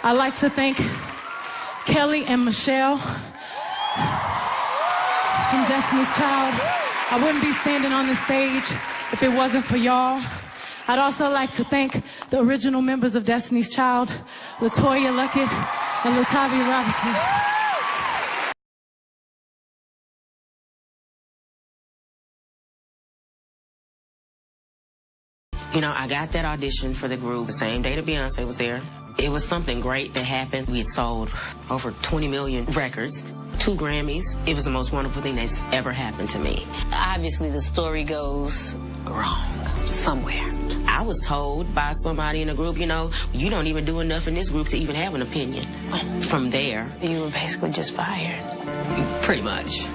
I'd like to thank Kelly and Michelle from Destiny's Child. I wouldn't be standing on the stage if it wasn't for y'all. I'd also like to thank the original members of Destiny's Child, LaToya Luckett and Latavia Robinson. You know, I got that audition for the group the same day that Beyonce was there. It was something great that happened. We had sold over 20 million records, 2 Grammys. It was the most wonderful thing that's ever happened to me. Obviously, the story goes wrong somewhere. I was told by somebody in the group, you know, you don't even do enough in this group to even have an opinion. From there, You were basically just fired. pretty much.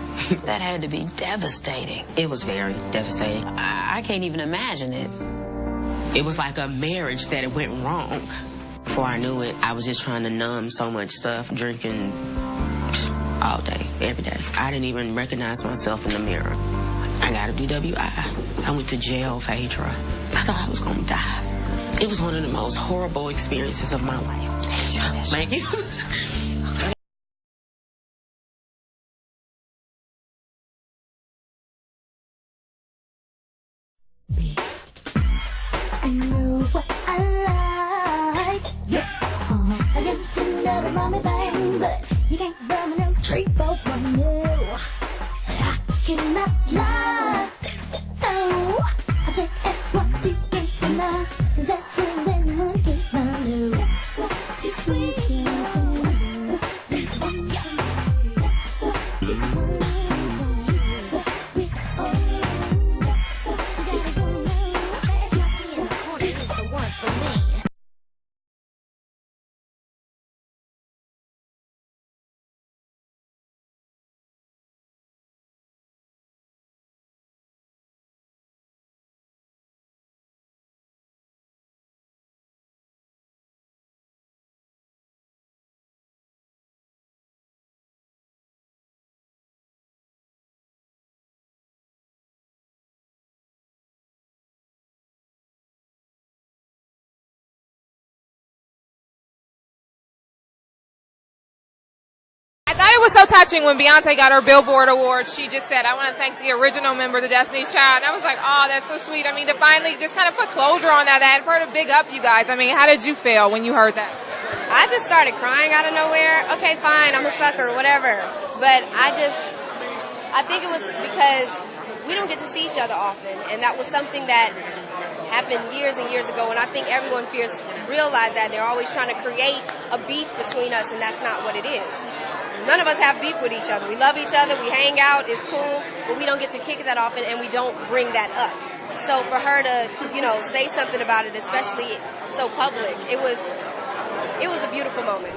That had to be devastating. It was very devastating. I can't even imagine it. It was like a marriage that it went wrong. Before I knew it, I was just trying to numb so much stuff, drinking all day, every day. I didn't even recognize myself in the mirror. I got a DWI. I went to jail for HRA. I thought I was going to die. It was one of the most horrible experiences of my life. Thank you. I know what I like. Yeah. I guess you never run me thing, but you can't run me no treat for one. No, I cannot lie. Oh, I take S what you get to know, 'cause that's when one can know. That's what is sweet. That's what is sweet. I thought it was so touching when Beyonce got her Billboard Award. She just said, I want to thank the original member of the Destiny's Child. And I was like, oh, that's so sweet. I mean, to finally just kind of put closure on that. I had heard a big up, you guys. I mean, how did you feel when you heard that? I just started crying out of nowhere. Okay, fine, I'm a sucker, whatever. But I think it was because we don't get to see each other often. And that was something that happened years and years ago. And I think everyone realize that. And they're always trying to create a beef between us, and that's not what it is. None of us have beef with each other. We love each other. We hang out. It's cool. But we don't get to kick it that often, and we don't bring that up. So for her to, say something about it, especially so public, it was a beautiful moment.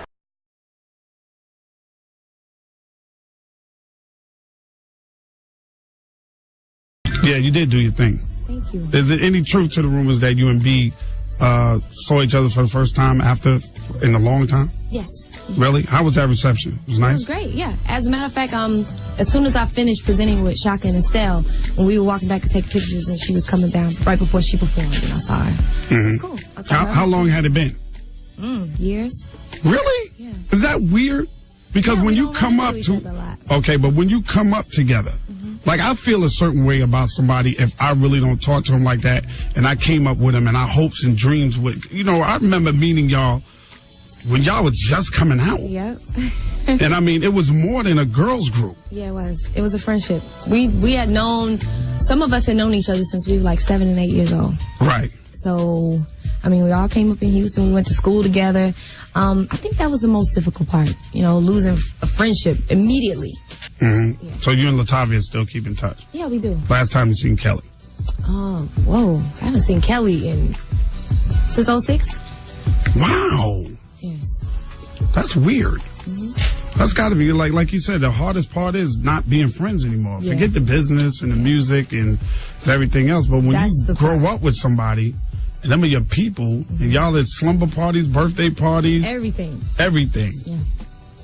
Yeah, you did do your thing. Thank you. Is there any truth to the rumors that you and B saw each other for the first time in a long time? Yes. Really? How was that reception? It was nice? It was great, yeah. As a matter of fact, as soon as I finished presenting with Shaka and Estelle, when we were walking back to take pictures and she was coming down right before she performed, and I saw her. Mm-hmm. It was cool. I saw her. How long had it been? Years. Really? Yeah. Is that weird? Because when you come up to okay, but when you come up together, like I feel a certain way about somebody if I really don't talk to him like that, and I came up with him and our hopes and dreams with, I remember meeting y'all when y'all was just coming out. Yep. And I mean, it was more than a girls group. Yeah, it was. It was a friendship. We had known, some of us had known each other since we were like 7 and 8 years old. Right. So, I mean, we all came up in Houston. We went to school together. I think that was the most difficult part, losing a friendship immediately. Mm-hmm. Yeah. So you and Latavia still keep in touch? Yeah, we do. Last time you seen Kelly? Oh, whoa. I haven't seen Kelly since 06. Wow. Yeah. That's weird. Mm-hmm. That's got to be, like you said, the hardest part is not being friends anymore. Yeah. Forget the business and the music and everything else. But when you grow up with somebody, and them are your people, and y'all at slumber parties, birthday parties. Everything. Yeah.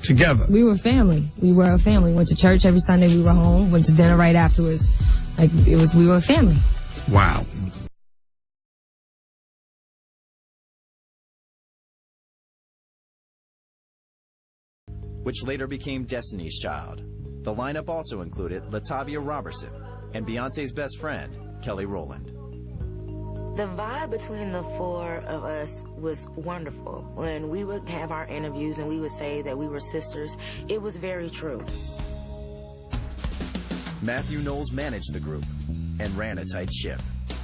Together. We were family. We were a family. We went to church every Sunday. We were home. Went to dinner right afterwards. We were a family. Wow. which later became Destiny's Child. The lineup also included Latavia Robertson and Beyonce's best friend, Kelly Rowland. The vibe between the four of us was wonderful. When we would have our interviews and we would say that we were sisters, it was very true. Matthew Knowles managed the group and ran a tight ship.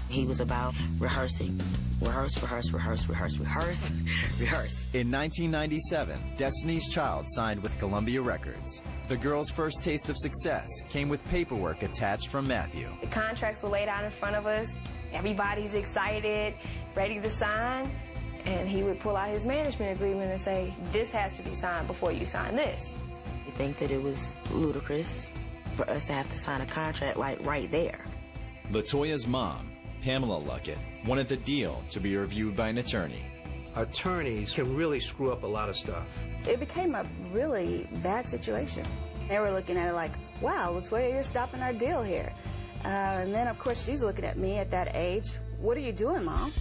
He was about rehearsing. Rehearse, rehearse, rehearse, rehearse, rehearse, rehearse. In 1997, Destiny's Child signed with Columbia Records. The girls' first taste of success came with paperwork attached from Matthew. The contracts were laid out in front of us. Everybody's excited, ready to sign. And he would pull out his management agreement and say, this has to be signed before you sign this. I think that it was ludicrous for us to have to sign a contract like right there. LaToya's mom, Pamela Luckett, wanted the deal to be reviewed by an attorney. Attorneys can really screw up a lot of stuff. It became a really bad situation. They were looking at it like, wow, LaToya, you're stopping our deal here. And then, of course, she's looking at me at that age. What are you doing, Mom?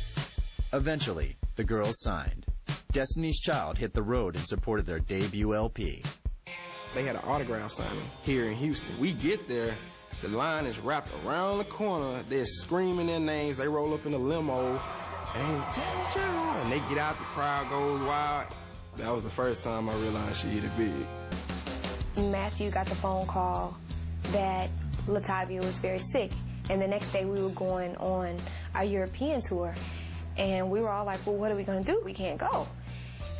Eventually, the girls signed. Destiny's Child hit the road in support of their debut LP. They had an autograph signing here in Houston. We get there, the line is wrapped around the corner. They're screaming their names. They roll up in a limo, and Destiny's Child, and they get out, the crowd goes wild. That was the first time I realized she hit it big. Matthew got the phone call that Latavia was very sick, and the next day we were going on our European tour, and we were all like, well, what are we going to do? We can't go.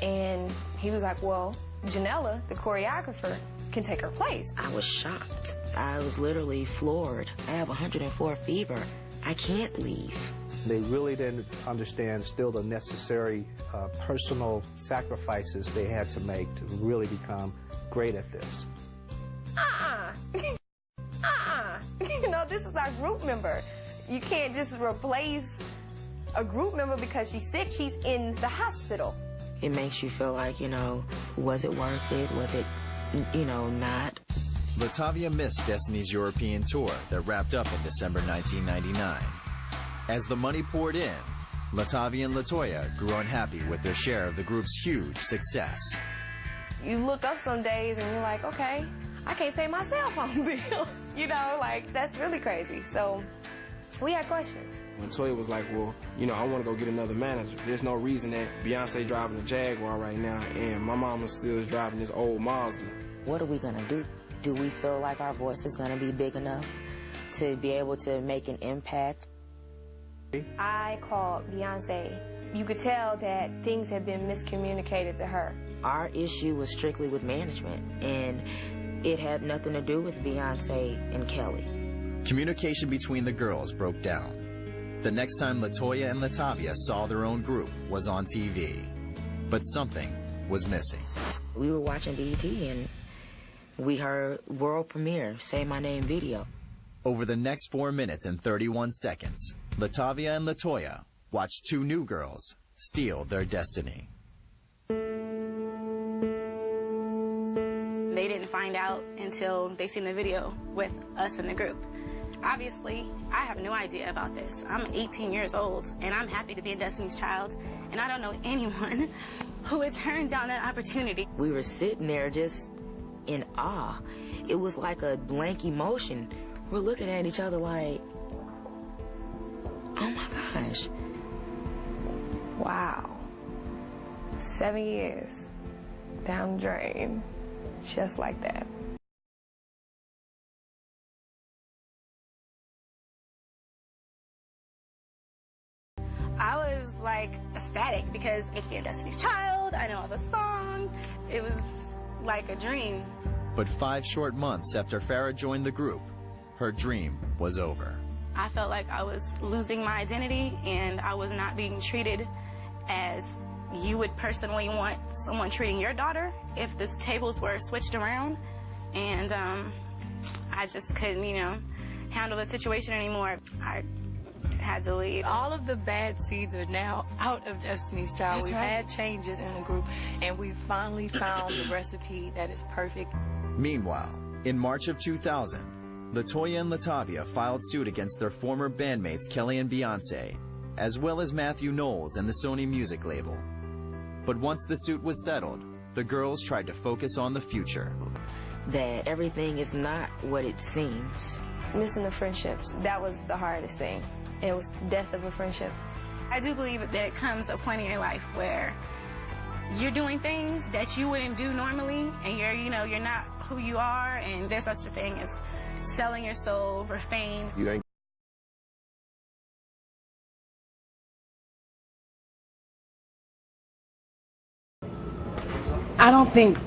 And he was like, well, Janella, the choreographer, can take her place. I was shocked. I was literally floored. I have 104 fever. I can't leave. They really didn't understand still the necessary personal sacrifices they had to make to really become great at this. You know, this is our group member. You can't just replace a group member because she's sick. She's in the hospital. It makes you feel like, you know, was it worth it? Was it, you know, not? Latavia missed Destiny's European tour that wrapped up in December 1999. As the money poured in, Latavia and LaToya grew unhappy with their share of the group's huge success. You look up some days and you're like, okay, I can't pay my cell phone bill. You know, like, that's really crazy. So we had questions. When Toya was like, well, you know, I want to go get another manager. There's no reason that Beyonce driving a Jaguar right now and my mama still is driving this old Mazda. What are we going to do? Do we feel like our voice is going to be big enough to be able to make an impact? I called Beyonce. You could tell that things had been miscommunicated to her. Our issue was strictly with management, and it had nothing to do with Beyonce and Kelly. Communication between the girls broke down. The next time LaToya and Latavia saw their own group was on TV. But something was missing. We were watching BET, and we heard world premiere, Say My Name video. Over the next 4 minutes and 31 seconds, Latavia and LaToya watched two new girls steal their destiny. They didn't find out until they seen the video with us in the group. Obviously, I have no idea about this. I'm 18 years old, and I'm happy to be a Destiny's Child, and I don't know anyone who would turn down that opportunity. We were sitting there just in awe. It was like a blank emotion. We're looking at each other like, oh my gosh. Wow. 7 years down the drain, just like that. I was like ecstatic because it's being Destiny's Child. I know all the songs. It was like a dream. But 5 short months after Farrah joined the group, her dream was over. I felt like I was losing my identity and I was not being treated as you would personally want someone treating your daughter if the tables were switched around. And I just couldn't, you know, handle the situation anymore. I had to leave. All of the bad seeds are now out of Destiny's Child. We've had changes in the group, and we finally found the recipe that is perfect. Meanwhile, in March of 2000, LaToya and Latavia filed suit against their former bandmates Kelly and Beyonce, as well as Matthew Knowles and the Sony Music label. But once the suit was settled, the girls tried to focus on the future. That everything is not what it seems. Missing the friendships, that was the hardest thing. It was the death of a friendship. I do believe that there comes a point in your life where you're doing things that you wouldn't do normally, and you're not who you are, and there's such a thing as selling your soul for fame. You ain't I don't think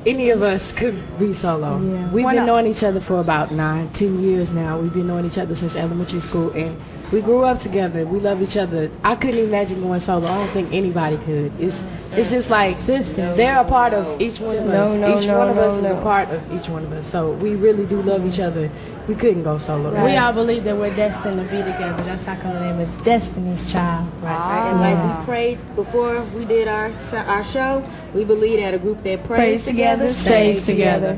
any of us could be solo. Yeah. We've been knowing each other for about 9-10 years now. We've been knowing each other since elementary school, and we grew up together. We love each other. I couldn't imagine going solo. I don't think anybody could. It's just like sisters. They're a part of each one of us. Each one of us is a part of each one of us. So we really do love each other. We couldn't go solo. Right. We all believe that we're destined to be together. That's how come the name is Destiny's Child. Right. And like we prayed before we did our show, we believe that a group that prays together stays together.